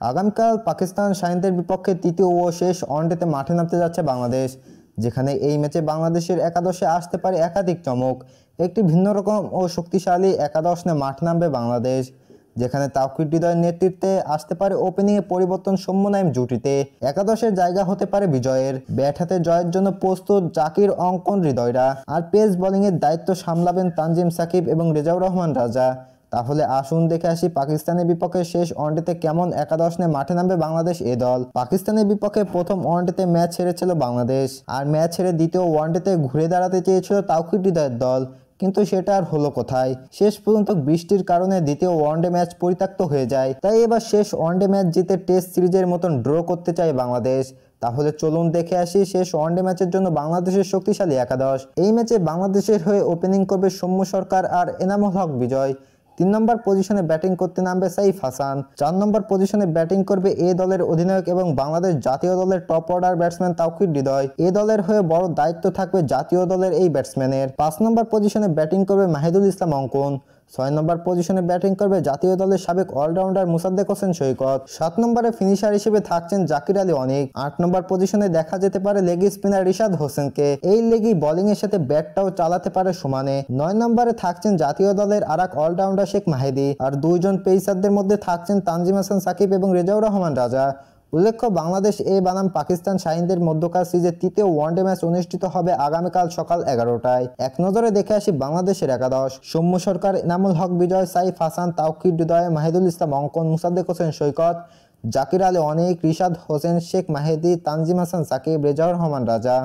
আগামীকাল পাকিস্তান শাহিনদের বিপক্ষে তৃতীয় ও শেষ ওয়ানডেতে মাঠে নামতে যাচ্ছে বাংলাদেশ, যেখানে এই ম্যাচে বাংলাদেশের একাদশে আসতে পারে একাধিক চমক। একটি ভিন্ন রকম ও শক্তিশালী একাদশ নিয়ে মাঠে নামবে বাংলাদেশ, যেখানে তাওকির হৃদয়ের নেতৃত্বে আসতে পারে ওপেনিংয়ে পরিবর্তন সৌম্য নাইম জুটিতে। একাদশের জায়গা হতে পারে বিজয়ের। ব্যাট হাতে জয়ের জন্য প্রস্তুত জাকির, অঙ্কন, হৃদয়রা। আর পেস বোলিংয়ের দায়িত্ব সামলাবেন তানজিম সাকিব এবং রেজাউর রহমান রাজা। তাহলে আসুন দেখে আসি পাকিস্তানের বিপক্ষে শেষ ওয়ানডেতে কেমন একাদশ নিয়ে মাঠে নামবে বাংলাদেশ এ দল। পাকিস্তানের বিপক্ষে প্রথম ওয়ানডেতে ম্যাচ হেরেছিল বাংলাদেশ, আর ম্যাচ হেরে দ্বিতীয় ওয়ানডেতে ঘুরে দাঁড়াতে চেয়েছিল তাওকির হৃদয়ের দল, কিন্তু সেটা আর হলো কোথায়। শেষ পর্যন্ত বৃষ্টির কারণে দ্বিতীয় ওয়ানডে ম্যাচ পরিত্যক্ত হয়ে যায়। তাই এবার শেষ ওয়ানডে ম্যাচ জিতে টেস্ট সিরিজের মতন ড্র করতে চায় বাংলাদেশ। তাহলে চলুন দেখে আসি শেষ ওয়ানডে ম্যাচের জন্য বাংলাদেশের শক্তিশালী একাদশ। এই ম্যাচে বাংলাদেশের হয়ে ওপেনিং করবে সৌম্য সরকার আর এনামুল হক বিজয়। 3 নম্বর পজিশনে ব্যাটিং করতে নামবে সাইফ হাসান। 4 নম্বর পজিশনে ব্যাটিং করবে এ দলের অধিনায়ক এবং বাংলাদেশ জাতীয় দলের টপ অর্ডার ব্যাটসম্যান তাওকির হৃদয়। এ দলের হয়ে বড় দায়িত্ব থাকবে জাতীয় দলের এই ব্যাটসম্যানের। 5 নম্বর পজিশনে ব্যাটিং করবে মাহিদুল ইসলাম অঙ্কন। 6 নম্বর পজিশনে ব্যাটিং করবে জাতীয় দলের সাবেক অলরাউন্ডার মুসাদ্দেক হোসেন সৈকত। 7 নম্বরে ফিনিশার হিসেবে থাকছেন জাকির আলী অনিক। 8 নম্বর পজিশনে দেখা যেতে পারে লেগ স্পিনার রিশাদ হোসেনকে। এই লেগই বোলিং এর সাথে ব্যাটটাও চালাতে পারে সমানে। 9 নম্বরে থাকছেন জাতীয় দলের আরেক অলরাউন্ডার শেখ মাহিদি। আর দুইজন পেসারদের মধ্যে থাকছেন তানজিম হাসান সাকিব এবং রেজাউর রহমান রাজা। উল্লেখ্য, বাংলাদেশ এ বানাম পাকিস্তান শাহিনদের মধ্যকার সিরিজের তৃতীয় ওয়ানডে ম্যাচ অনুষ্ঠিত হবে আগামীকাল সকাল 11টায়। এক নজরে দেখে আসি বাংলাদেশের একাদশ। সৌম্য সরকার, এনামুল হক বিজয়, সাইফ হাসান, তাওকির হৃদয়, মাহিদুল ইসলাম অঙ্কন, মুসাদ্দেক হোসেন সৈকত, জাকির আলী অনিক, রিশাদ হোসেন, শেখ মাহিদি, তানজিম হাসান সাকিব, রেজাউর রহমান রাজা।